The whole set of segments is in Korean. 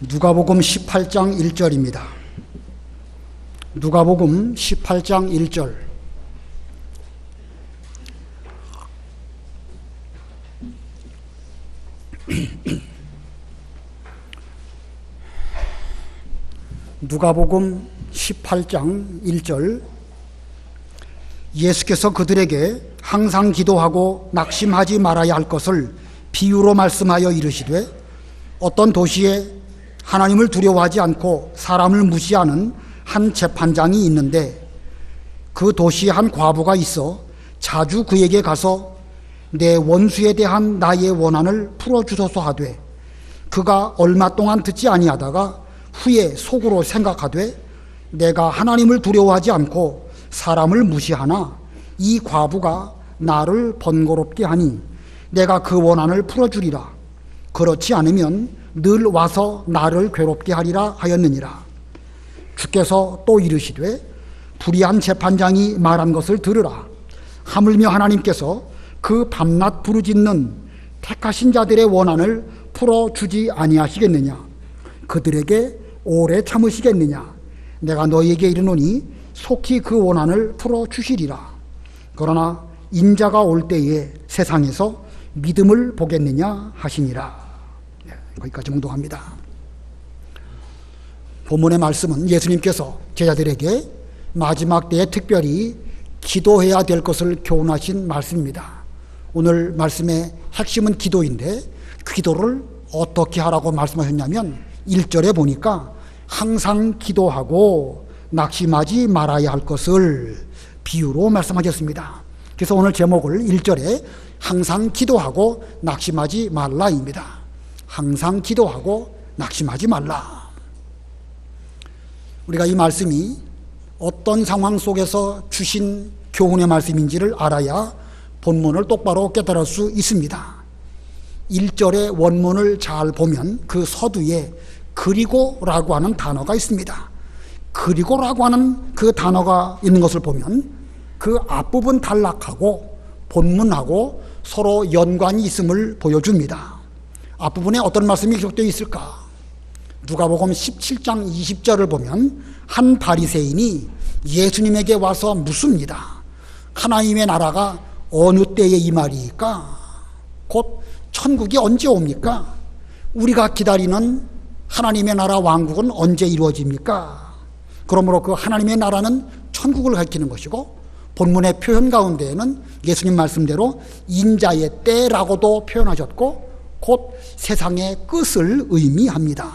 누가복음 18장 1절입니다. 누가복음 18장 1절. 누가복음 18장 1절. 예수께서 그들에게 항상 기도하고 낙심하지 말아야 할 것을 비유로 말씀하여 이르시되, 어떤 도시에 하나님을 두려워하지 않고 사람을 무시하는 한 재판장이 있는데, 그 도시에 한 과부가 있어 자주 그에게 가서 내 원수에 대한 나의 원한을 풀어주소서 하되, 그가 얼마 동안 듣지 아니하다가 후에 속으로 생각하되, 내가 하나님을 두려워하지 않고 사람을 무시하나 이 과부가 나를 번거롭게 하니 내가 그 원한을 풀어주리라. 그렇지 않으면 늘 와서 나를 괴롭게 하리라 하였느니라. 주께서 또 이르시되, 불의한 재판장이 말한 것을 들으라. 하물며 하나님께서 그 밤낮 부르짖는 택하신 자들의 원한을 풀어주지 아니하시겠느냐? 그들에게 오래 참으시겠느냐? 내가 너희에게 이르노니 속히 그 원한을 풀어주시리라. 그러나 인자가 올 때에 세상에서 믿음을 보겠느냐 하시니라. 거기까지 묵독합니다. 본문의 말씀은 예수님께서 제자들에게 마지막 때에 특별히 기도해야 될 것을 교훈하신 말씀입니다. 오늘 말씀의 핵심은 기도인데, 그 기도를 어떻게 하라고 말씀하셨냐면 1절에 보니까 항상 기도하고 낙심하지 말아야 할 것을 비유로 말씀하셨습니다. 그래서 오늘 제목을 1절에 항상 기도하고 낙심하지 말라입니다. 항상 기도하고 낙심하지 말라. 우리가 이 말씀이 어떤 상황 속에서 주신 교훈의 말씀인지를 알아야 본문을 똑바로 깨달을 수 있습니다. 1절의 원문을 잘 보면 그 서두에 그리고라고 하는 단어가 있습니다. 그리고라고 하는 그 단어가 있는 것을 보면 그 앞부분 단락하고 본문하고 서로 연관이 있음을 보여줍니다. 앞부분에 어떤 말씀이 기록되어 있을까? 누가복음 17장 20절을 보면 한 바리새인이 예수님에게 와서 묻습니다. 하나님의 나라가 어느 때에 임하리이까? 곧 천국이 언제 옵니까? 우리가 기다리는 하나님의 나라 왕국은 언제 이루어집니까? 그러므로 그 하나님의 나라는 천국을 가리키는 것이고, 본문의 표현 가운데에는 예수님 말씀대로 인자의 때라고도 표현하셨고, 곧 세상의 끝을 의미합니다.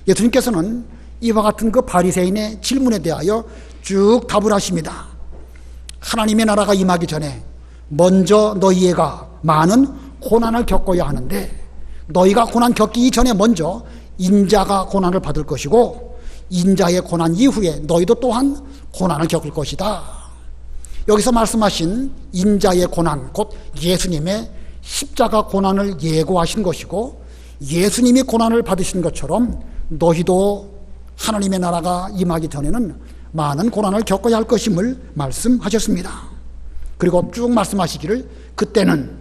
예수님께서는 이와 같은 그 바리새인의 질문에 대하여 쭉 답을 하십니다. 하나님의 나라가 임하기 전에 먼저 너희가 많은 고난을 겪어야 하는데, 너희가 고난 겪기 이전에 먼저 인자가 고난을 받을 것이고, 인자의 고난 이후에 너희도 또한 고난을 겪을 것이다. 여기서 말씀하신 인자의 고난, 곧 예수님의 십자가 고난을 예고하신 것이고, 예수님이 고난을 받으신 것처럼 너희도 하나님의 나라가 임하기 전에는 많은 고난을 겪어야 할 것임을 말씀하셨습니다. 그리고 쭉 말씀하시기를, 그때는,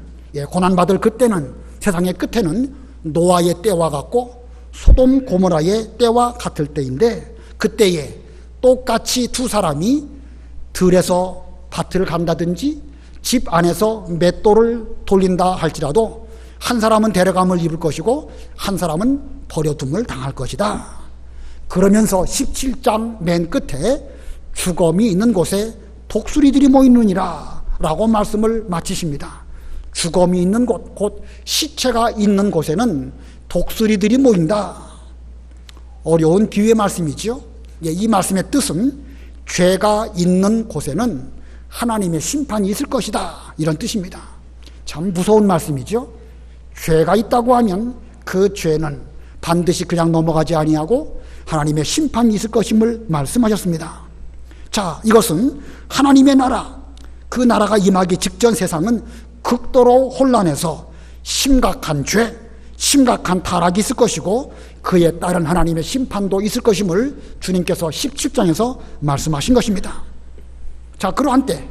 고난받을 그때는, 세상의 끝에는 노아의 때와 같고 소돔 고모라의 때와 같을 때인데, 그때에 똑같이 두 사람이 들에서 밭을 간다든지 집 안에서 맷돌을 돌린다 할지라도 한 사람은 데려감을 입을 것이고 한 사람은 버려둠을 당할 것이다. 그러면서 17장 맨 끝에 죽음이 있는 곳에 독수리들이 모이느니라 라고 말씀을 마치십니다. 죽음이 있는 곳, 곧 시체가 있는 곳에는 독수리들이 모인다. 어려운 비유의 말씀이죠. 이 말씀의 뜻은 죄가 있는 곳에는 하나님의 심판이 있을 것이다, 이런 뜻입니다. 참 무서운 말씀이죠. 죄가 있다고 하면 그 죄는 반드시 그냥 넘어가지 아니하고 하나님의 심판이 있을 것임을 말씀하셨습니다. 자, 이것은 하나님의 나라, 그 나라가 임하기 직전 세상은 극도로 혼란해서 심각한 죄, 심각한 타락이 있을 것이고, 그에 따른 하나님의 심판도 있을 것임을 주님께서 17장에서 말씀하신 것입니다. 자, 그러한 때,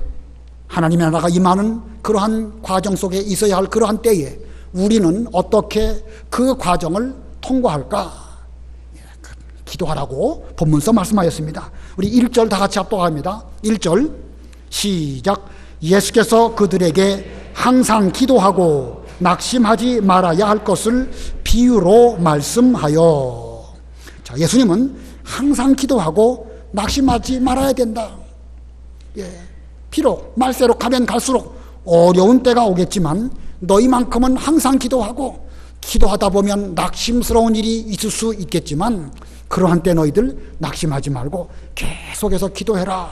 하나님의 나라가 임하는 그러한 과정 속에 있어야 할 그러한 때에 우리는 어떻게 그 과정을 통과할까? 기도하라고 본문서 말씀하였습니다. 우리 1절 다 같이 합독합니다. 1절 시작. 예수께서 그들에게 항상 기도하고 낙심하지 말아야 할 것을 비유로 말씀하여. 자, 예수님은 항상 기도하고 낙심하지 말아야 된다. 비록 말세로 가면 갈수록 어려운 때가 오겠지만 너희만큼은 항상 기도하고, 기도하다 보면 낙심스러운 일이 있을 수 있겠지만 그러한 때 너희들 낙심하지 말고 계속해서 기도해라.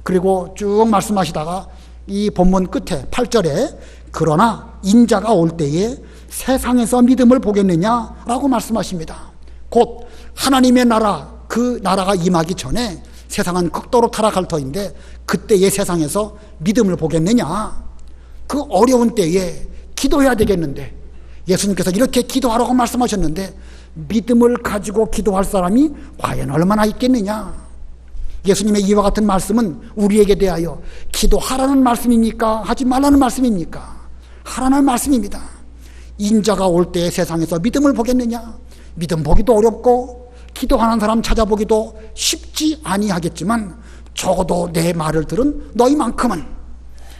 그리고 쭉 말씀하시다가 이 본문 끝에 8절에 그러나 인자가 올 때에 세상에서 믿음을 보겠느냐라고 말씀하십니다. 곧 하나님의 나라, 그 나라가 임하기 전에 세상은 극도로 타락할 터인데 그때의 세상에서 믿음을 보겠느냐. 그 어려운 때에 기도해야 되겠는데 예수님께서 이렇게 기도하라고 말씀하셨는데 믿음을 가지고 기도할 사람이 과연 얼마나 있겠느냐. 예수님의 이와 같은 말씀은 우리에게 대하여 기도하라는 말씀입니까? 하지 말라는 말씀입니까? 하라는 말씀입니다. 인자가 올 때에 세상에서 믿음을 보겠느냐. 믿음 보기도 어렵고 기도하는 사람 찾아보기도 쉽지 아니하겠지만 적어도 내 말을 들은 너희만큼은,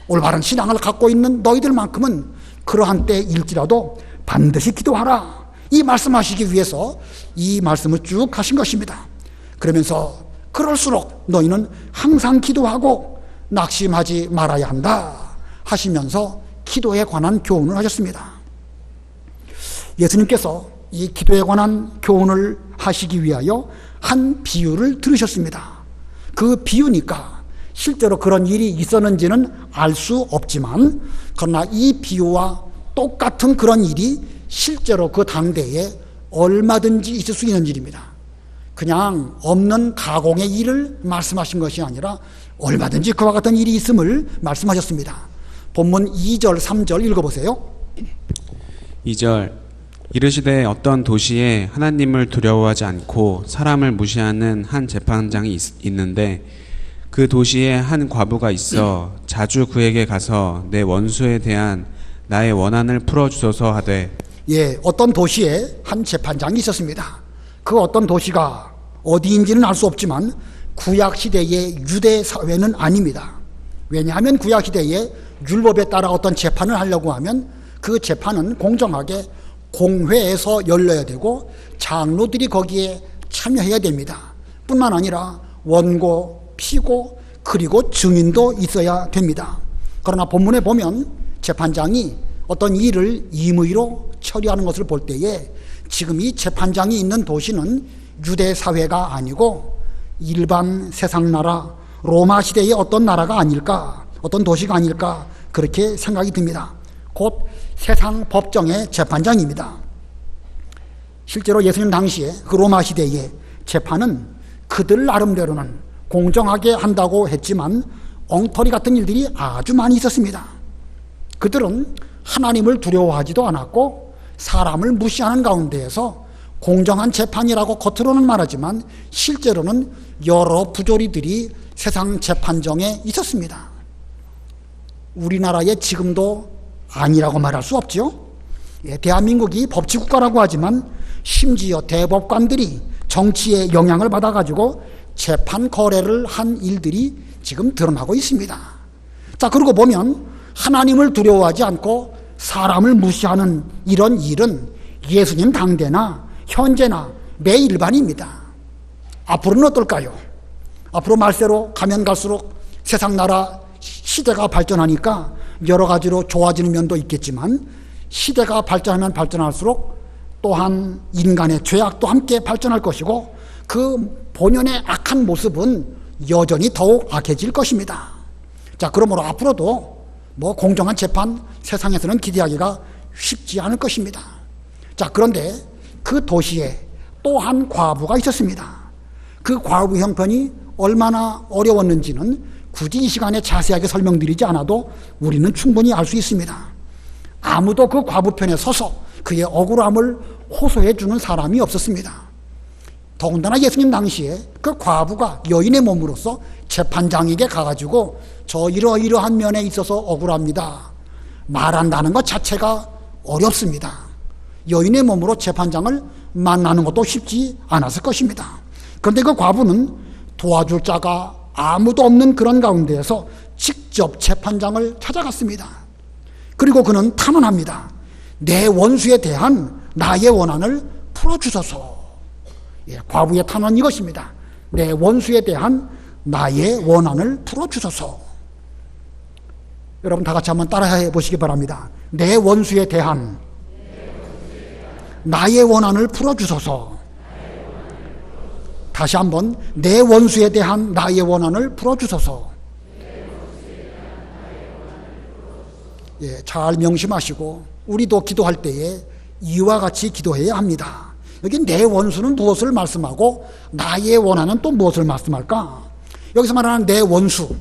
올바른 신앙을 갖고 있는 너희들만큼은 그러한 때일지라도 반드시 기도하라. 이 말씀하시기 위해서 이 말씀을 쭉 하신 것입니다. 그러면서 그럴수록 너희는 항상 기도하고 낙심하지 말아야 한다 하시면서 기도에 관한 교훈을 하셨습니다. 예수님께서 이 기도에 관한 교훈을 하시기 위하여 한 비유를 들으셨습니다. 그 비유니까 실제로 그런 일이 있었는지는 알 수 없지만 그러나 이 비유와 똑같은 그런 일이 실제로 그 당대에 얼마든지 있을 수 있는 일입니다. 그냥 없는 가공의 일을 말씀하신 것이 아니라 얼마든지 그와 같은 일이 있음을 말씀하셨습니다. 본문 2절 3절 읽어보세요. 2절 이르시되 어떤 도시에 하나님을 두려워하지 않고 사람을 무시하는 한 재판장이 있는데 그 도시에 한 과부가 있어 자주 그에게 가서 내 원수에 대한 나의 원한을 풀어주소서 하되. 어떤 도시에 한 재판장이 있었습니다. 그 어떤 도시가 어디인지는 알 수 없지만 구약시대의 유대 사회는 아닙니다. 왜냐하면 구약시대의 율법에 따라 어떤 재판을 하려고 하면 그 재판은 공정하게 공회에서 열려야 되고 장로들이 거기에 참여해야 됩니다. 뿐만 아니라 원고, 피고, 그리고 증인도 있어야 됩니다. 그러나 본문에 보면 재판장이 어떤 일을 임의로 처리하는 것을 볼 때에 지금 이 재판장이 있는 도시는 유대 사회가 아니고 일반 세상 나라, 로마 시대의 어떤 나라가 아닐까, 어떤 도시가 아닐까, 그렇게 생각이 듭니다. 곧 세상 법정의 재판장입니다. 실제로 예수님 당시에 그 로마 시대의 재판은 그들 나름대로는 공정하게 한다고 했지만 엉터리 같은 일들이 아주 많이 있었습니다. 그들은 하나님을 두려워하지도 않았고 사람을 무시하는 가운데에서 공정한 재판이라고 겉으로는 말하지만 실제로는 여러 부조리들이 세상 재판정에 있었습니다. 우리나라에 지금도 아니라고 말할 수 없죠. 대한민국이 법치국가라고 하지만 심지어 대법관들이 정치에 영향을 받아가지고 재판 거래를 한 일들이 지금 드러나고 있습니다. 자, 그러고 보면 하나님을 두려워하지 않고 사람을 무시하는 이런 일은 예수님 당대나 현재나 매일반입니다. 앞으로는 어떨까요? 앞으로 말세로 가면 갈수록 세상 나라 시대가 발전하니까 여러 가지로 좋아지는 면도 있겠지만 시대가 발전하면 발전할수록 또한 인간의 죄악도 함께 발전할 것이고 그 본연의 악한 모습은 여전히 더욱 악해질 것입니다. 자, 그러므로 앞으로도 공정한 재판 세상에서는 기대하기가 쉽지 않을 것입니다. 자, 그런데 그 도시에 또 한 과부가 있었습니다. 그 과부 형편이 얼마나 어려웠는지는 굳이 이 시간에 자세하게 설명드리지 않아도 우리는 충분히 알 수 있습니다. 아무도 그 과부 편에 서서 그의 억울함을 호소해 주는 사람이 없었습니다. 더군다나 예수님 당시에 그 과부가 여인의 몸으로서 재판장에게 가가지고 저 이러이러한 면에 있어서 억울합니다 말한다는 것 자체가 어렵습니다. 여인의 몸으로 재판장을 만나는 것도 쉽지 않았을 것입니다. 그런데 그 과부는 도와줄 자가 아무도 없는 그런 가운데에서 직접 재판장을 찾아갔습니다. 그리고 그는 탄원합니다. 내 원수에 대한 나의 원한을 풀어주소서. 예, 과부의 탄원 이것입니다. 내 원수에 대한 나의 원한을 풀어주소서. 여러분 다 같이 한번 따라해 보시기 바랍니다. 내 원수에 대한 나의 원한을 풀어주소서. 다시 한번 내 원수에 대한 나의 원한을 풀어주소서. 예, 잘 명심하시고 우리도 기도할 때에 이와 같이 기도해야 합니다. 여기 내 원수는 무엇을 말씀하고 나의 원한은 또 무엇을 말씀할까? 여기서 말하는 내 원수,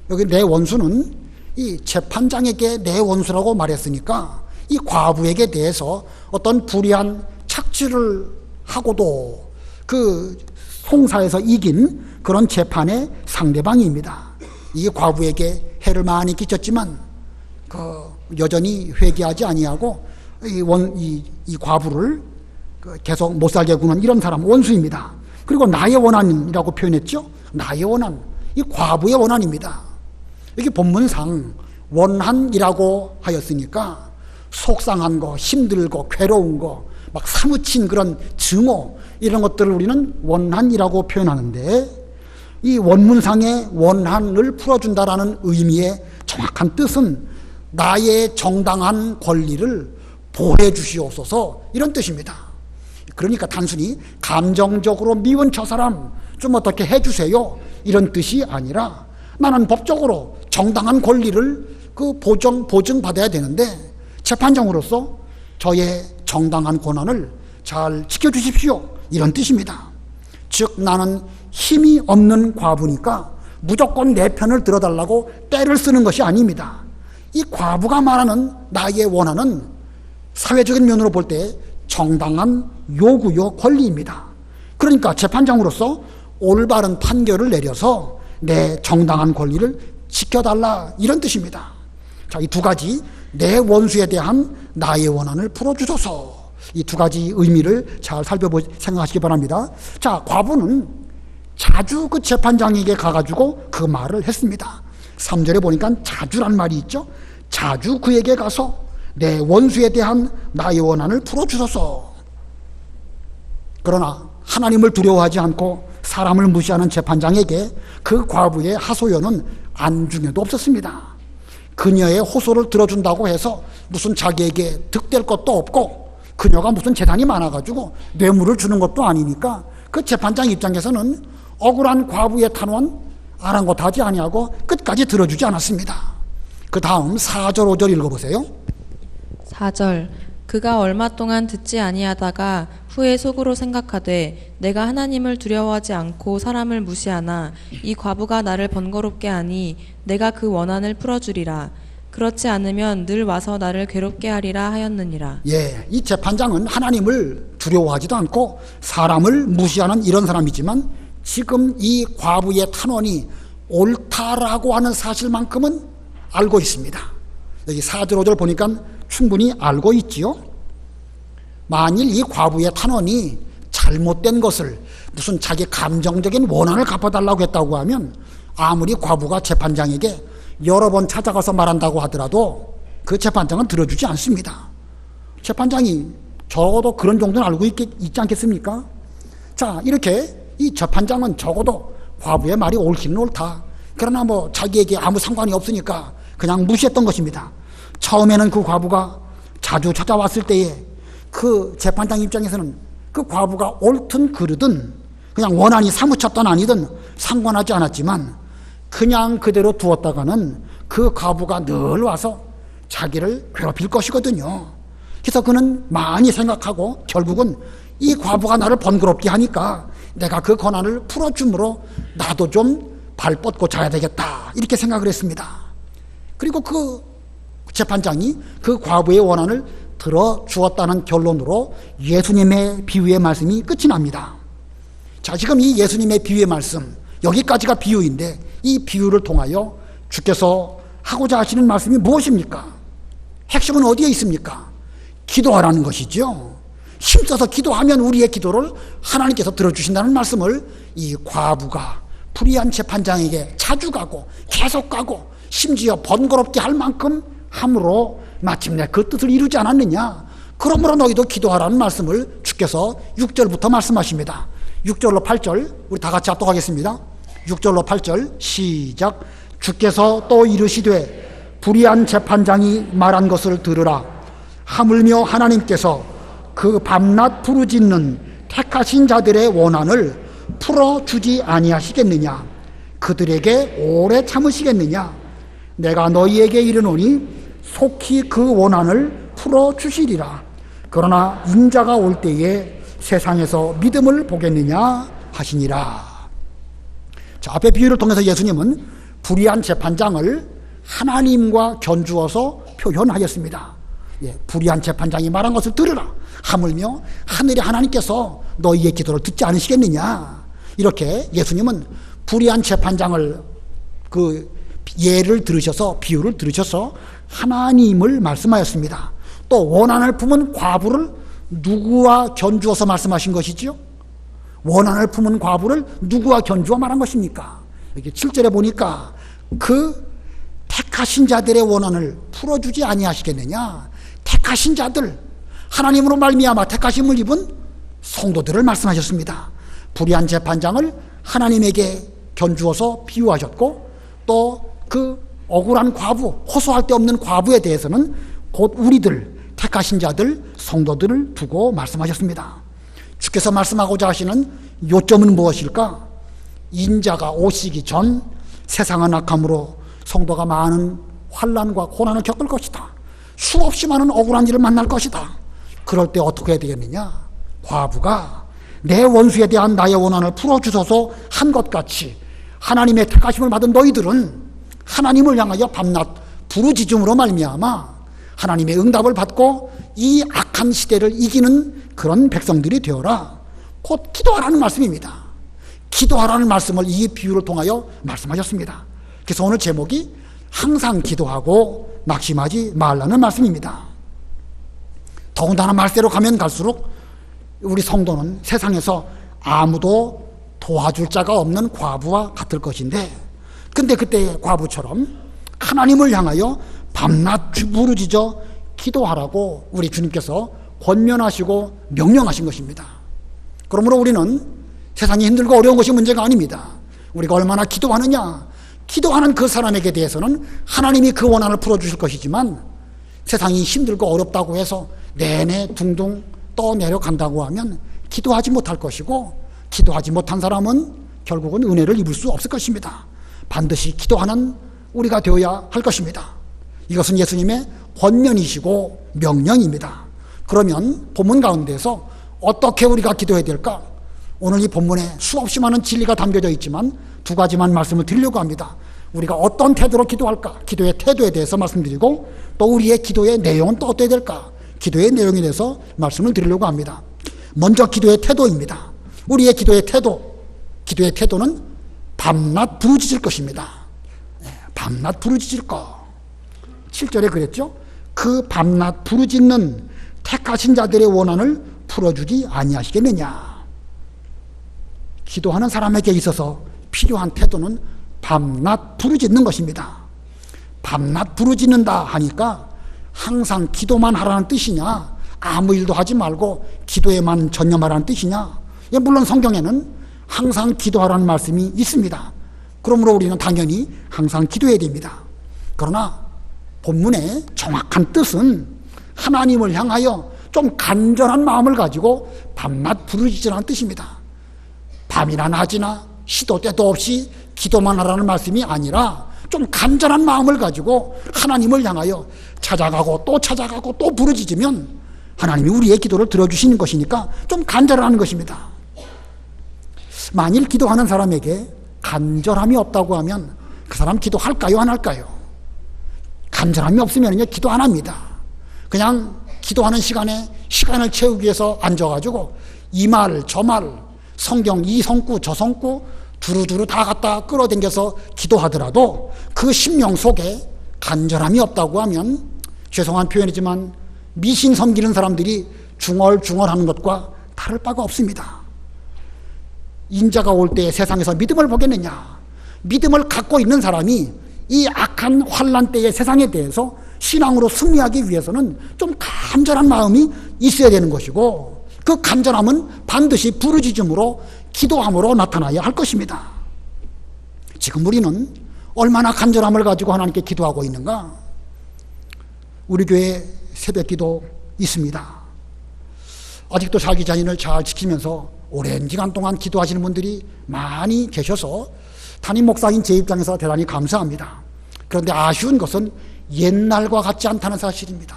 여기 내 원수는 이 재판장에게 내 원수라고 말했으니까 이 과부에게 대해서 어떤 불의한 착취를 하고도 그 송사에서 이긴 그런 재판의 상대방입니다. 이 과부에게 해를 많이 끼쳤지만 여전히 회개하지 아니하고 이 과부를 계속 못 살게 구는 이런 사람 원수입니다. 그리고 나의 원한이라고 표현했죠. 나의 원한, 이 과부의 원한입니다. 여기 본문상 원한이라고 하였으니까 속상한 거, 힘들고 괴로운 거, 막 사무친 그런 증오 이런 것들을 우리는 원한이라고 표현하는데 이 원문상의 원한을 풀어준다라는 의미의 정확한 뜻은 나의 정당한 권리를 보호해 주시옵소서 이런 뜻입니다. 그러니까 단순히 감정적으로 미운 저 사람 좀 어떻게 해주세요 이런 뜻이 아니라 나는 법적으로 정당한 권리를 보증받아야 되는데 재판장으로서 저의 정당한 권한을 잘 지켜주십시오 이런 뜻입니다. 즉 나는 힘이 없는 과부니까 무조건 내 편을 들어달라고 떼를 쓰는 것이 아닙니다. 이 과부가 말하는 나의 원한은 사회적인 면으로 볼 때 정당한 요구요 권리입니다. 그러니까 재판장으로서 올바른 판결을 내려서 내 정당한 권리를 지켜달라 이런 뜻입니다. 자, 이 두 가지 내 원수에 대한 나의 원한을 풀어주소서 이 두 가지 의미를 잘 생각하시기 바랍니다. 자, 과부는 자주 그 재판장에게 가가지고 그 말을 했습니다. 3절에 보니까 자주란 말이 있죠. 자주 그에게 가서 내 원수에 대한 나의 원한을 풀어주소서. 그러나 하나님을 두려워하지 않고 사람을 무시하는 재판장에게 그 과부의 하소연은 안중에도 없었습니다. 그녀의 호소를 들어준다고 해서 무슨 자기에게 득될 것도 없고 그녀가 무슨 재산이 많아가지고 뇌물을 주는 것도 아니니까 그 재판장 입장에서는 억울한 과부의 탄원 아랑곳하지 아니하고 끝까지 들어주지 않았습니다. 그 다음 4절 5절 읽어보세요. 4절 그가 얼마 동안 듣지 아니하다가 후에 속으로 생각하되 내가 하나님을 두려워하지 않고 사람을 무시하나 이 과부가 나를 번거롭게 하니 내가 그 원한을 풀어주리라. 그렇지 않으면 늘 와서 나를 괴롭게 하리라 하였느니라. 예, 이 재판장은 하나님을 두려워하지도 않고 사람을 무시하는 이런 사람이지만 지금 이 과부의 탄원이 옳다라고 하는 사실만큼은 알고 있습니다. 여기 4절 5절 보니까 충분히 알고 있지요. 만일 이 과부의 탄원이 잘못된 것을 무슨 자기 감정적인 원한을 갚아달라고 했다고 하면 아무리 과부가 재판장에게 여러 번 찾아가서 말한다고 하더라도 그 재판장은 들어주지 않습니다. 재판장이 적어도 그런 정도는 알고 있지 않겠습니까? 자, 이렇게 이 재판장은 적어도 과부의 말이 옳기는 옳다. 그러나 뭐 자기에게 아무 상관이 없으니까 그냥 무시했던 것입니다. 처음에는 그 과부가 자주 찾아왔을 때에 그 재판장 입장에서는 그 과부가 옳든 그르든 그냥 원한이 사무쳤던 아니든 상관하지 않았지만 그냥 그대로 두었다가는 그 과부가 늘 와서 자기를 괴롭힐 것이거든요. 그래서 그는 많이 생각하고 결국은 이 과부가 나를 번거롭게 하니까 내가 그 권한을 풀어줌으로 나도 좀 발 뻗고 자야 되겠다 이렇게 생각을 했습니다. 그리고 그 재판장이 그 과부의 원한을 들어주었다는 결론으로 예수님의 비유의 말씀이 끝이 납니다. 자, 지금 이 예수님의 비유의 말씀 여기까지가 비유인데 이 비유를 통하여 주께서 하고자 하시는 말씀이 무엇입니까? 핵심은 어디에 있습니까? 기도하라는 것이죠. 힘써서 기도하면 우리의 기도를 하나님께서 들어주신다는 말씀을 이 과부가 불의한 재판장에게 자주 가고 계속 가고 심지어 번거롭게 할 만큼 함으로 마침내 그 뜻을 이루지 않았느냐. 그러므로 너희도 기도하라는 말씀을 주께서 6절부터 말씀하십니다. 6절로 8절 우리 다 같이 합독하겠습니다. 6절로 8절 시작. 주께서 또 이르시되 불의한 재판장이 말한 것을 들으라. 하물며 하나님께서 그 밤낮 부르짖는 택하신 자들의 원한을 풀어주지 아니하시겠느냐. 그들에게 오래 참으시겠느냐. 내가 너희에게 이르노니 속히 그 원한을 풀어주시리라. 그러나 인자가 올 때에 세상에서 믿음을 보겠느냐 하시니라. 자, 앞에 비유를 통해서 예수님은 불의한 재판장을 하나님과 견주어서 표현하였습니다. 예, 불의한 재판장이 말한 것을 들으라. 하물며 하늘의 하나님께서 너희의 기도를 듣지 않으시겠느냐. 이렇게 예수님은 불의한 재판장을 그 예를 들으셔서 비유를 들으셔서 하나님을 말씀하였습니다. 또 원한을 품은 과부를 누구와 견주어서 말씀하신 것이지요? 원한을 품은 과부를 누구와 견주어 말한 것입니까? 이렇게 7절에 보니까 그 택하신 자들의 원한을 풀어주지 아니하시겠느냐. 택하신 자들, 하나님으로 말미암아 택하심을 입은 성도들을 말씀하셨습니다. 불의한 재판장을 하나님에게 견주어서 비유하셨고 또 그 억울한 과부, 호소할 데 없는 과부에 대해서는 곧 우리들 택하신 자들, 성도들을 두고 말씀하셨습니다. 주께서 말씀하고자 하시는 요점은 무엇일까? 인자가 오시기 전 세상은 악함으로 성도가 많은 환난과 고난을 겪을 것이다. 수없이 많은 억울한 일을 만날 것이다. 그럴 때 어떻게 해야 되겠느냐? 과부가 내 원수에 대한 나의 원한을 풀어주소서 한 것 같이 하나님의 택하심을 받은 너희들은 하나님을 향하여 밤낮 부르짖음으로 말미암아 하나님의 응답을 받고 이 악한 시대를 이기는 그런 백성들이 되어라. 곧 기도하라는 말씀입니다. 기도하라는 말씀을 이 비유를 통하여 말씀하셨습니다. 그래서 오늘 제목이 항상 기도하고 낙심하지 말라는 말씀입니다. 더군다나 말세로 가면 갈수록 우리 성도는 세상에서 아무도 도와줄 자가 없는 과부와 같을 것인데, 근데 그때의 과부처럼 하나님을 향하여 밤낮 부르짖어 기도하라고 우리 주님께서 권면하시고 명령하신 것입니다. 그러므로 우리는 세상이 힘들고 어려운 것이 문제가 아닙니다. 우리가 얼마나 기도하느냐, 기도하는 그 사람에게 대해서는 하나님이 그 원한을 풀어주실 것이지만 세상이 힘들고 어렵다고 해서 내내 둥둥 떠내려간다고 하면 기도하지 못할 것이고, 기도하지 못한 사람은 결국은 은혜를 입을 수 없을 것입니다. 반드시 기도하는 우리가 되어야 할 것입니다. 이것은 예수님의 권면이시고 명령입니다. 그러면 본문 가운데서 어떻게 우리가 기도해야 될까? 오늘 이 본문에 수없이 많은 진리가 담겨져 있지만 두 가지만 말씀을 드리려고 합니다. 우리가 어떤 태도로 기도할까? 기도의 태도에 대해서 말씀드리고, 또 우리의 기도의 내용은 또 어떻게 될까? 기도의 내용에 대해서 말씀을 드리려고 합니다. 먼저 기도의 태도입니다. 우리의 기도의 태도는 밤낮 부르짖을 것입니다. 밤낮 부르짖을 것. 7절에 그랬죠? 그 밤낮 부르짖는 택하신 자들의 원한을 풀어주지 아니하시겠느냐. 기도하는 사람에게 있어서 필요한 태도는 밤낮 부르짖는 것입니다. 밤낮 부르짖는다 하니까 항상 기도만 하라는 뜻이냐, 아무 일도 하지 말고 기도에만 전념하라는 뜻이냐. 물론 성경에는 항상 기도하라는 말씀이 있습니다. 그러므로 우리는 당연히 항상 기도해야 됩니다. 그러나 본문의 정확한 뜻은 하나님을 향하여 좀 간절한 마음을 가지고 밤낮 부르짖으라는 뜻입니다. 밤이나 낮이나 시도 때도 없이 기도만 하라는 말씀이 아니라 좀 간절한 마음을 가지고 하나님을 향하여 찾아가고 또 부르짖으면 하나님이 우리의 기도를 들어주시는 것이니까 좀 간절하는 것입니다. 만일 기도하는 사람에게 간절함이 없다고 하면 그 사람 기도할까요, 안 할까요? 간절함이 없으면 기도 안 합니다. 그냥 기도하는 시간에 시간을 채우기 위해서 앉아가지고 이 말 저 말 성경 이 성구 저 성구 두루두루 다 갖다 끌어당겨서 기도하더라도 그 심령 속에 간절함이 없다고 하면, 죄송한 표현이지만 미신 섬기는 사람들이 중얼중얼하는 것과 다를 바가 없습니다. 인자가 올 때 세상에서 믿음을 보겠느냐? 믿음을 갖고 있는 사람이 이 악한 환난 때의 세상에 대해서 신앙으로 승리하기 위해서는 좀 간절한 마음이 있어야 되는 것이고, 그 간절함은 반드시 부르짖음으로 기도함으로 나타나야 할 것입니다. 지금 우리는 얼마나 간절함을 가지고 하나님께 기도하고 있는가? 우리 교회 새벽기도 있습니다. 아직도 자기 자신을 잘 지키면서 오랜 기간 동안 기도하시는 분들이 많이 계셔서 담임 목사인 제 입장에서 대단히 감사합니다. 그런데 아쉬운 것은 옛날과 같지 않다는 사실입니다.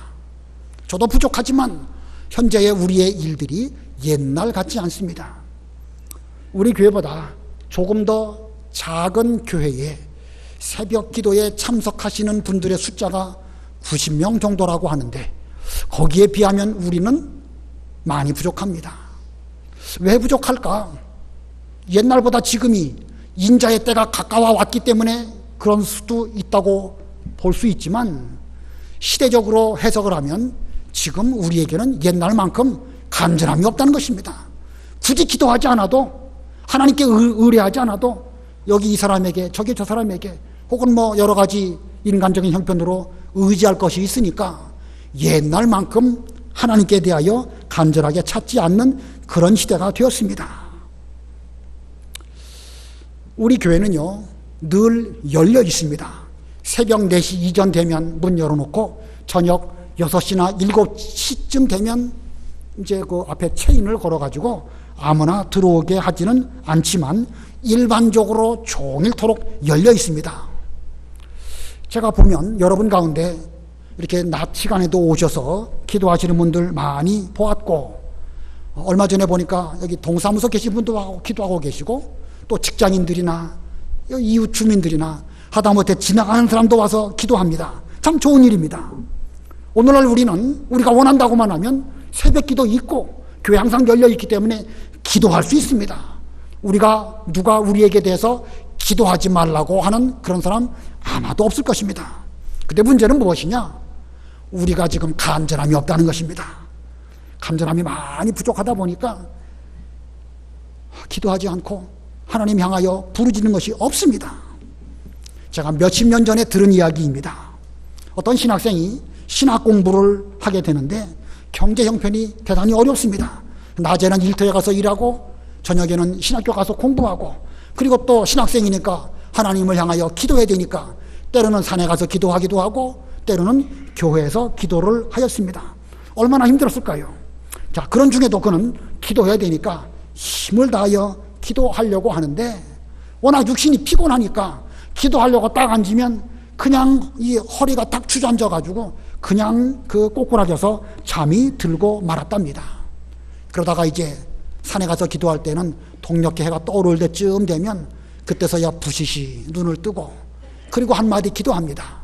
저도 부족하지만 현재의 우리의 일들이 옛날 같지 않습니다. 우리 교회보다 조금 더 작은 교회에 새벽 기도에 참석하시는 분들의 숫자가 90명 정도라고 하는데, 거기에 비하면 우리는 많이 부족합니다. 왜 부족할까? 옛날보다 지금이 인자의 때가 가까워 왔기 때문에 그런 수도 있다고 볼 수 있지만, 시대적으로 해석을 하면 지금 우리에게는 옛날만큼 간절함이 없다는 것입니다. 굳이 기도하지 않아도, 하나님께 의뢰하지 않아도 여기 이 사람에게, 저기 저 사람에게, 혹은 뭐 여러 가지 인간적인 형편으로 의지할 것이 있으니까 옛날만큼 하나님께 대하여 간절하게 찾지 않는 그런 시대가 되었습니다. 우리 교회는요, 늘 열려 있습니다. 새벽 4시 이전 되면 문 열어놓고 저녁 6시나 7시쯤 되면 이제 그 앞에 체인을 걸어가지고 아무나 들어오게 하지는 않지만 일반적으로 종일토록 열려 있습니다. 제가 보면 여러분 가운데 이렇게 낮 시간에도 오셔서 기도하시는 분들 많이 보았고, 얼마 전에 보니까 여기 동사무소 계신 분도 기도하고 계시고, 또 직장인들이나 이웃 주민들이나 하다못해 지나가는 사람도 와서 기도합니다. 참 좋은 일입니다. 오늘날 우리는 우리가 원한다고만 하면 새벽 기도 있고 교회 항상 열려 있기 때문에 기도할 수 있습니다. 우리가 누가 우리에게 대해서 기도하지 말라고 하는 그런 사람 아마도 없을 것입니다. 근데 문제는 무엇이냐? 우리가 지금 간절함이 없다는 것입니다. 간절함이 많이 부족하다 보니까 기도하지 않고 하나님 향하여 부르짖는 것이 없습니다. 제가 몇십 년 전에 들은 이야기입니다. 어떤 신학생이 신학 공부를 하게 되는데 경제 형편이 대단히 어렵습니다. 낮에는 일터에 가서 일하고 저녁에는 신학교 가서 공부하고, 그리고 또 신학생이니까 하나님을 향하여 기도해야 되니까 때로는 산에 가서 기도하기도 하고 때로는 교회에서 기도를 하였습니다. 얼마나 힘들었을까요? 자, 그런 중에도 그는 기도해야 되니까 힘을 다하여 기도하려고 하는데, 워낙 육신이 피곤하니까 기도하려고 딱 앉으면 그냥 이 허리가 딱 주저앉아 가지고 그냥 그 꼬꾸라져서 잠이 들고 말았답니다. 그러다가 이제 산에 가서 기도할 때는 동력계 해가 떠오를 때쯤 되면 그때서야 부시시 눈을 뜨고, 그리고 한마디 기도합니다.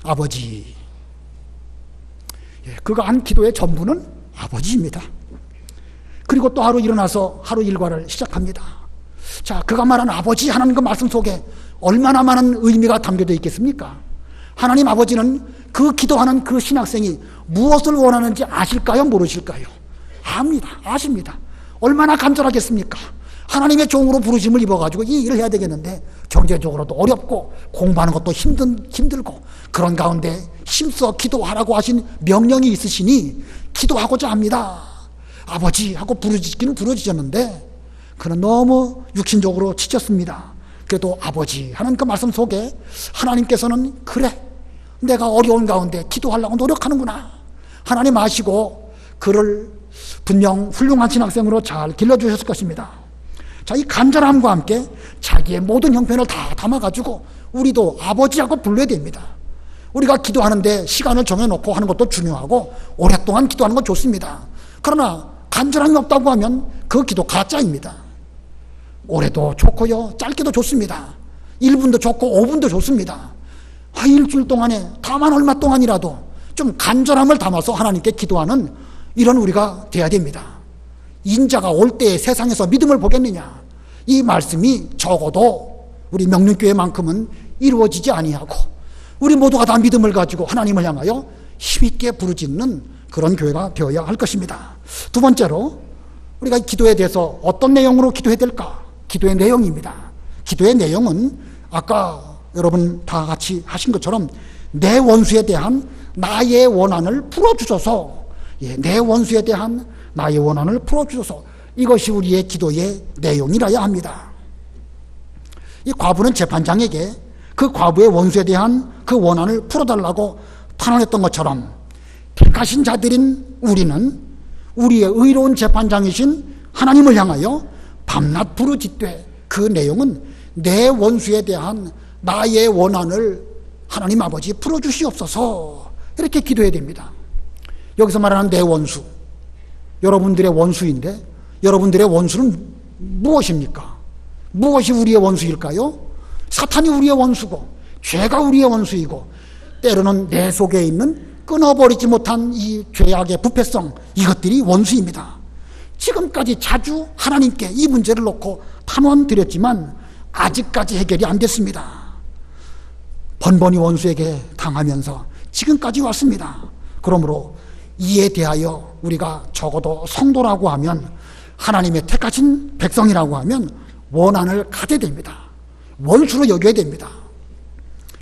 아버지. 그가 한 기도의 전부는 아버지입니다. 그리고 또 하루 일어나서 하루 일과를 시작합니다. 자, 그가 말한 아버지 하는 그 말씀 속에 얼마나 많은 의미가 담겨져 있겠습니까? 하나님 아버지는 그 기도하는 그 신학생이 무엇을 원하는지 아실까요? 모르실까요? 압니다. 아십니다. 얼마나 간절하겠습니까? 하나님의 종으로 부르심을 입어가지고 이 일을 해야 되겠는데 경제적으로도 어렵고 공부하는 것도 힘들고 그런 가운데 힘써 기도하라고 하신 명령이 있으시니 기도하고자 합니다. 아버지 하고 부르짖기는 부르짖었는데 그는 너무 육신적으로 지쳤습니다. 그래도 아버지 하는 그 말씀 속에 하나님께서는 그래, 내가 어려운 가운데 기도하려고 노력하는구나. 하나님 아시고 그를 분명 훌륭한 신학생으로 잘 길러주셨을 것입니다. 자, 이 간절함과 함께 자기의 모든 형편을 다 담아가지고 우리도 아버지하고 불러야 됩니다. 우리가 기도하는데 시간을 정해놓고 하는 것도 중요하고 오랫동안 기도하는 건 좋습니다. 그러나 간절함이 없다고 하면 그 기도 가짜입니다. 오래도 좋고요, 짧게도 좋습니다. 1분도 좋고 5분도 좋습니다. 일주일 동안에 다만 얼마 동안이라도 좀 간절함을 담아서 하나님께 기도하는 이런 우리가 돼야 됩니다. 인자가 올 때에 세상에서 믿음을 보겠느냐, 이 말씀이 적어도 우리 명륜교회만큼은 이루어지지 아니하고 우리 모두가 다 믿음을 가지고 하나님을 향하여 힘있게 부르짖는 그런 교회가 되어야 할 것입니다. 두 번째로 우리가 기도에 대해서 어떤 내용으로 기도해야 될까? 기도의 내용입니다. 기도의 내용은 아까 여러분 다 같이 하신 것처럼 내 원수에 대한 나의 원한을 풀어주소서. 내 원수에 대한 나의 원한을 풀어주소서. 이것이 우리의 기도의 내용이라야 합니다. 이 과부는 재판장에게 그 과부의 원수에 대한 그 원한을 풀어달라고 탄원했던 것처럼 택하신 자들인 우리는 우리의 의로운 재판장이신 하나님을 향하여 밤낮 부르짖되 그 내용은 내 원수에 대한 나의 원한을 하나님 아버지 풀어주시옵소서. 이렇게 기도해야 됩니다. 여기서 말하는 내 원수, 여러분들의 원수인데 여러분들의 원수는 무엇입니까? 무엇이 우리의 원수일까요? 사탄이 우리의 원수고 죄가 우리의 원수이고 때로는 내 속에 있는 끊어버리지 못한 이 죄악의 부패성, 이것들이 원수입니다. 지금까지 자주 하나님께 이 문제를 놓고 탄원드렸지만 아직까지 해결이 안 됐습니다. 번번이 원수에게 당하면서 지금까지 왔습니다. 그러므로 이에 대하여 우리가 적어도 성도라고 하면, 하나님의 택하신 백성이라고 하면 원한을 가져야 됩니다. 원수로 여겨야 됩니다.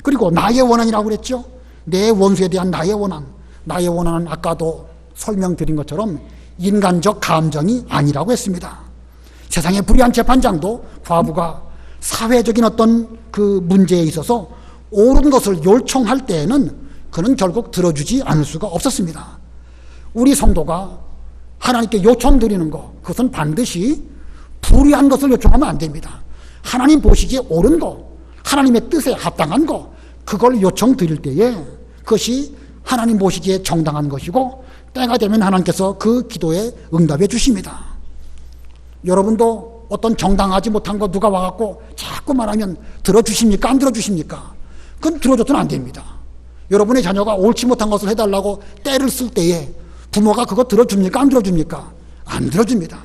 그리고 나의 원한이라고 그랬죠. 내 원수에 대한 나의 원한. 나의 원한은 아까도 설명드린 것처럼 인간적 감정이 아니라고 했습니다. 세상의 불의한 재판장도 과부가 사회적인 어떤 그 문제에 있어서 옳은 것을 요청할 때에는 그는 결국 들어주지 않을 수가 없었습니다. 우리 성도가 하나님께 요청드리는 것, 그것은 반드시 불의한 것을 요청하면 안 됩니다. 하나님 보시기에 옳은 것, 하나님의 뜻에 합당한 것, 그걸 요청드릴 때에 그것이 하나님 보시기에 정당한 것이고 때가 되면 하나님께서 그 기도에 응답해 주십니다. 여러분도 어떤 정당하지 못한 거 누가 와갖고 자꾸 말하면 들어주십니까? 안 들어주십니까? 그건 들어줘서는 안 됩니다. 여러분의 자녀가 옳지 못한 것을 해달라고 때를 쓸 때에 부모가 그거 들어줍니까? 안 들어줍니까? 안 들어줍니다.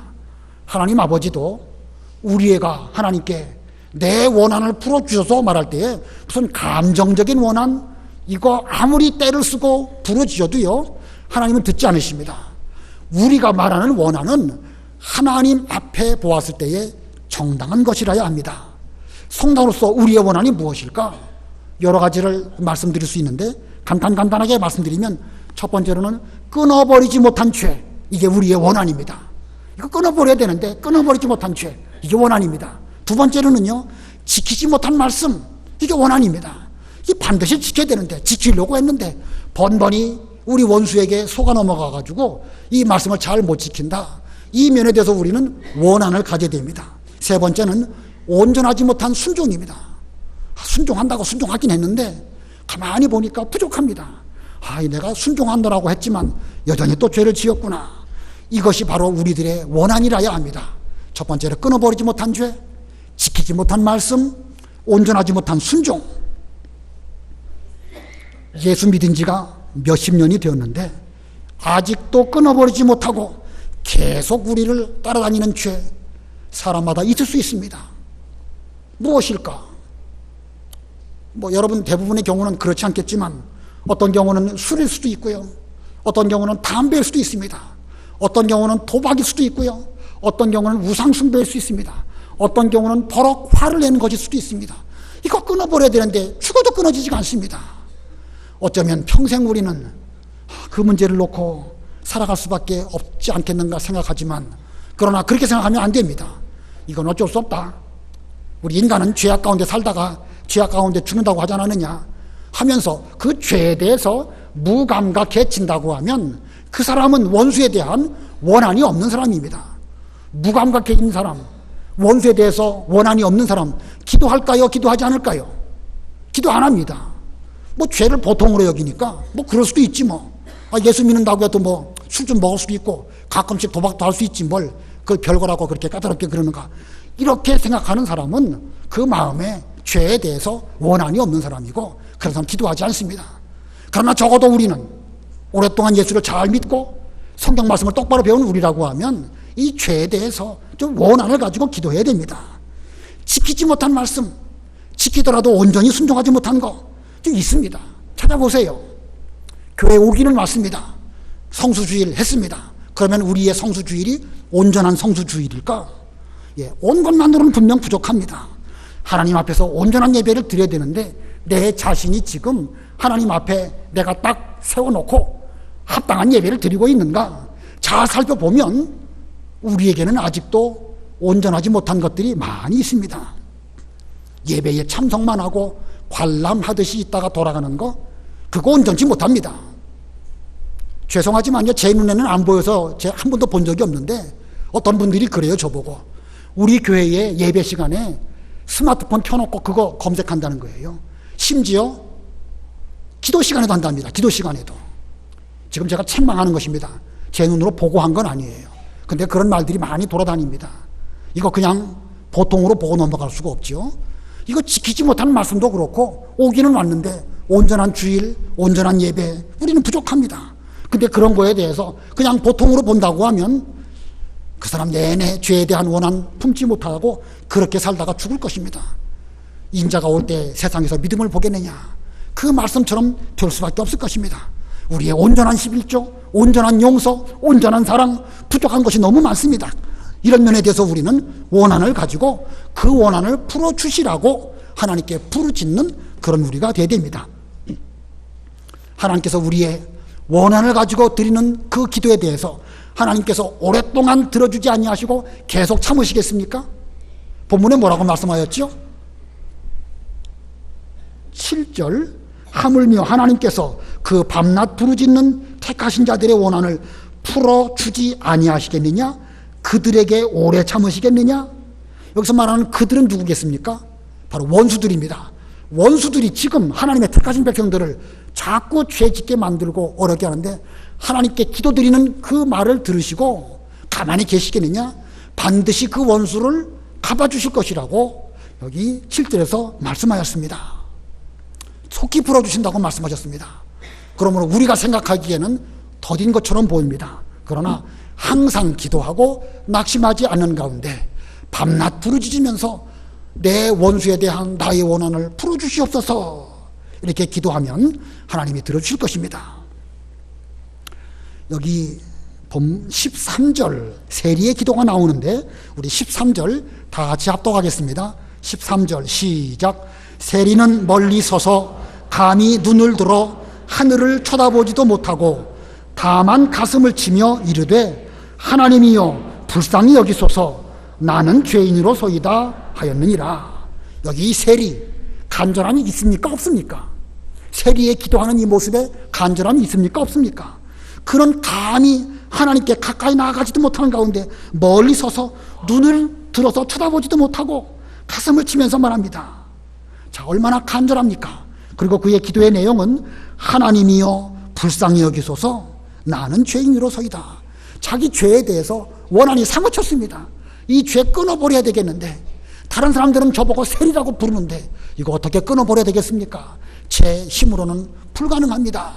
하나님 아버지도 우리 애가 하나님께 내 원한을 풀어주셔서 말할 때에 무슨 감정적인 원한, 이거 아무리 때를 쓰고 부르짖어도요 하나님은 듣지 않으십니다. 우리가 말하는 원한은 하나님 앞에 보았을 때에 정당한 것이라야 합니다. 성도로서 우리의 원한이 무엇일까? 여러 가지를 말씀드릴 수 있는데 간단하게 말씀드리면, 첫 번째로는 끊어버리지 못한 죄, 이게 우리의 원한입니다. 이거 끊어버려야 되는데 끊어버리지 못한 죄, 이게 원한입니다. 두 번째로는요, 지키지 못한 말씀, 이게 원한입니다. 이 반드시 지켜야 되는데 지키려고 했는데 번번이 우리 원수에게 속아 넘어가가지고 이 말씀을 잘 못 지킨다. 이 면에 대해서 우리는 원한을 가져야 됩니다. 세 번째는 온전하지 못한 순종입니다. 순종한다고 순종하긴 했는데 가만히 보니까 부족합니다. 내가 순종한다라고 했지만 여전히 또 죄를 지었구나. 이것이 바로 우리들의 원한이라야 합니다. 첫 번째로 끊어버리지 못한 죄, 지키지 못한 말씀, 온전하지 못한 순종. 예수 믿은 지가 몇십 년이 되었는데 아직도 끊어버리지 못하고 계속 우리를 따라다니는 죄, 사람마다 있을 수 있습니다. 무엇일까? 여러분 대부분의 경우는 그렇지 않겠지만 어떤 경우는 술일 수도 있고요, 어떤 경우는 담배일 수도 있습니다, 어떤 경우는 도박일 수도 있고요, 어떤 경우는 우상숭배일 수 있습니다, 어떤 경우는 버럭 화를 내는 것일 수도 있습니다. 이거 끊어버려야 되는데 죽어도 끊어지지가 않습니다. 어쩌면 평생 우리는 그 문제를 놓고 살아갈 수밖에 없지 않겠는가 생각하지만, 그러나 그렇게 생각하면 안 됩니다. 이건 어쩔 수 없다. 우리 인간은 죄악 가운데 살다가 죄악 가운데 죽는다고 하지 않았느냐 하면서 그 죄에 대해서 무감각해진다고 하면 그 사람은 원수에 대한 원한이 없는 사람입니다. 무감각해진 사람, 원수에 대해서 원한이 없는 사람, 기도할까요? 기도하지 않을까요? 기도 안 합니다. 죄를 보통으로 여기니까 그럴 수도 있지 예수 믿는다고 해도 술 좀 먹을 수도 있고 가끔씩 도박도 할 수 있지 그걸 별거라고 그렇게 까다롭게 그러는가. 이렇게 생각하는 사람은 그 마음에 죄에 대해서 원한이 없는 사람이고 그런 사람 기도하지 않습니다. 그러나 적어도 우리는 오랫동안 예수를 잘 믿고 성경 말씀을 똑바로 배운 우리라고 하면 이 죄에 대해서 좀 원한을 가지고 기도해야 됩니다. 지키지 못한 말씀, 지키더라도 온전히 순종하지 못한 거 좀 있습니다. 찾아보세요. 교회 오기는 왔습니다. 성수주일 했습니다. 그러면 우리의 성수주일이 온전한 성수주일일까? 예, 온 것만으로는 분명 부족합니다. 하나님 앞에서 온전한 예배를 드려야 되는데 내 자신이 지금 하나님 앞에 내가 딱 세워놓고 합당한 예배를 드리고 있는가? 잘 살펴보면 우리에게는 아직도 온전하지 못한 것들이 많이 있습니다. 예배에 참석만 하고 관람하듯이 있다가 돌아가는 거, 그거 온전치 못합니다. 죄송하지만요, 제 눈에는 안 보여서 제가 한 번도 본 적이 없는데 어떤 분들이 그래요, 저보고. 우리 교회의 예배 시간에 스마트폰 켜놓고 그거 검색한다는 거예요. 심지어 기도 시간에도 한답니다. 기도 시간에도. 지금 제가 책망하는 것입니다. 제 눈으로 보고 한 건 아니에요. 근데 그런 말들이 많이 돌아다닙니다. 이거 그냥 보통으로 보고 넘어갈 수가 없죠. 이거 지키지 못하는 말씀도 그렇고 오기는 왔는데 온전한 주일, 온전한 예배 우리는 부족합니다. 근데 그런 거에 대해서 그냥 보통으로 본다고 하면 그 사람 내내 죄에 대한 원한 품지 못하고 그렇게 살다가 죽을 것입니다. 인자가 올 때 세상에서 믿음을 보겠느냐, 그 말씀처럼 될 수밖에 없을 것입니다. 우리의 온전한 11조, 온전한 용서, 온전한 사랑, 부족한 것이 너무 많습니다. 이런 면에 대해서 우리는 원한을 가지고 그 원한을 풀어주시라고 하나님께 부르짖는 그런 우리가 되어야 됩니다. 하나님께서 우리의 원한을 가지고 드리는 그 기도에 대해서 하나님께서 오랫동안 들어주지 아니하시고 계속 참으시겠습니까? 본문에 뭐라고 말씀하였죠? 7절, 하물며 하나님께서 그 밤낮 부르짖는 택하신 자들의 원한을 풀어주지 아니하시겠느냐? 그들에게 오래 참으시겠느냐? 여기서 말하는 그들은 누구겠습니까? 바로 원수들입니다. 원수들이 지금 하나님의 택하신 백성들을 자꾸 죄짓게 만들고 어렵게 하는데 하나님께 기도드리는 그 말을 들으시고 가만히 계시겠느냐? 반드시 그 원수를 갚아주실 것이라고 여기 7절에서 말씀하였습니다. 속히 풀어주신다고 말씀하셨습니다. 그러므로 우리가 생각하기에는 더딘 것처럼 보입니다. 그러나 항상 기도하고 낙심하지 않는 가운데 밤낮 부르짖으면서 내 원수에 대한 나의 원한을 풀어주시옵소서 이렇게 기도하면 하나님이 들어주실 것입니다. 여기 13절 세리의 기도가 나오는데 우리 13절 다 같이 합독하겠습니다. 13절 시작. 세리는 멀리 서서 감히 눈을 들어 하늘을 쳐다보지도 못하고 다만 가슴을 치며 이르되 하나님이여 불쌍히 여기소서 나는 죄인으로소이다 하였느니라. 여기 이 세리 간절함이 있습니까 없습니까? 세리의 기도하는 이 모습에 간절함이 있습니까 없습니까? 그런 감히 하나님께 가까이 나아가지도 못하는 가운데 멀리 서서 눈을 들어서 쳐다보지도 못하고 가슴을 치면서 말합니다. 자, 얼마나 간절합니까? 그리고 그의 기도의 내용은 하나님이여 불쌍히 여기소서 나는 죄인으로서이다. 자기 죄에 대해서 원한이 사무쳤습니다. 이 죄 끊어버려야 되겠는데 다른 사람들은 저보고 세리라고 부르는데 이거 어떻게 끊어버려야 되겠습니까? 제 힘으로는 불가능합니다.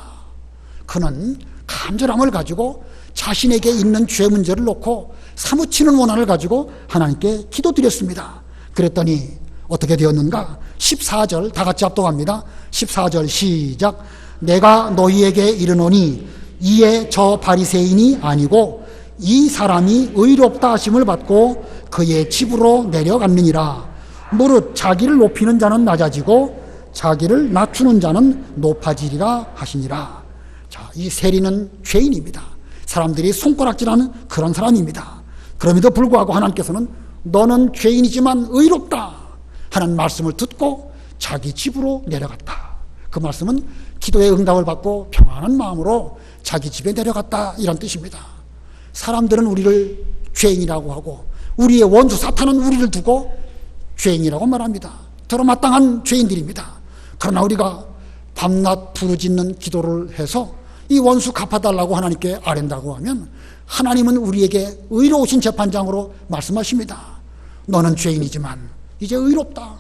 그는 간절함을 가지고 자신에게 있는 죄 문제를 놓고 사무치는 원한을 가지고 하나님께 기도드렸습니다. 그랬더니 어떻게 되었는가? 14절 다 같이 합독합니다. 14절 시작. 내가 너희에게 이르노니 이에 저 바리새인이 아니고 이 사람이 의롭다 하심을 받고 그의 집으로 내려갔느니라. 무릇 자기를 높이는 자는 낮아지고 자기를 낮추는 자는 높아지리라 하시니라. 자, 이 세리는 죄인입니다. 사람들이 손가락질하는 그런 사람입니다. 그럼에도 불구하고 하나님께서는 너는 죄인이지만 의롭다 하는 말씀을 듣고 자기 집으로 내려갔다. 그 말씀은 기도의 응답을 받고 평안한 마음으로 자기 집에 내려갔다 이런 뜻입니다. 사람들은 우리를 죄인이라고 하고 우리의 원수 사탄은 우리를 두고 죄인이라고 말합니다. 들어마땅한 죄인들입니다. 그러나 우리가 밤낮 부르짖는 기도를 해서 이 원수 갚아달라고 하나님께 아랜다고 하면 하나님은 우리에게 의로우신 재판장으로 말씀하십니다. 너는 죄인이지만 이제 의롭다.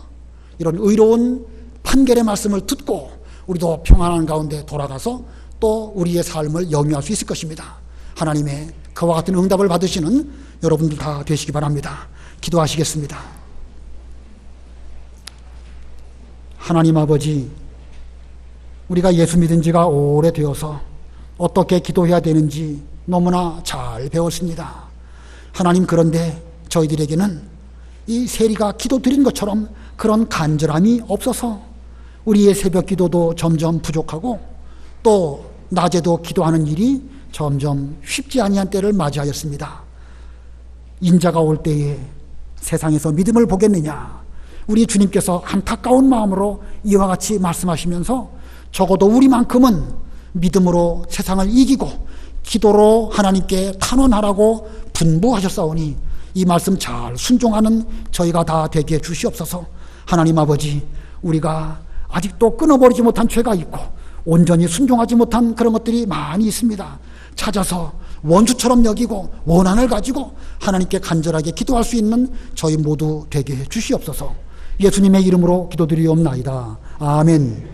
이런 의로운 판결의 말씀을 듣고 우리도 평안한 가운데 돌아가서 또 우리의 삶을 영위할 수 있을 것입니다. 하나님의 그와 같은 응답을 받으시는 여러분들 다 되시기 바랍니다. 기도하시겠습니다. 하나님 아버지, 우리가 예수 믿은 지가 오래되어서 어떻게 기도해야 되는지 너무나 잘 배웠습니다. 하나님, 그런데 저희들에게는 이 세리가 기도드린 것처럼 그런 간절함이 없어서 우리의 새벽 기도도 점점 부족하고 또 낮에도 기도하는 일이 점점 쉽지 아니한 때를 맞이하였습니다. 인자가 올 때에 세상에서 믿음을 보겠느냐? 우리 주님께서 안타까운 마음으로 이와 같이 말씀하시면서 적어도 우리만큼은 믿음으로 세상을 이기고 기도로 하나님께 탄원하라고 분부하셨사오니 이 말씀 잘 순종하는 저희가 다 되게 주시옵소서. 하나님 아버지, 우리가 아직도 끊어버리지 못한 죄가 있고 온전히 순종하지 못한 그런 것들이 많이 있습니다. 찾아서 원수처럼 여기고 원한을 가지고 하나님께 간절하게 기도할 수 있는 저희 모두 되게 주시옵소서. 예수님의 이름으로 기도드리옵나이다. 아멘.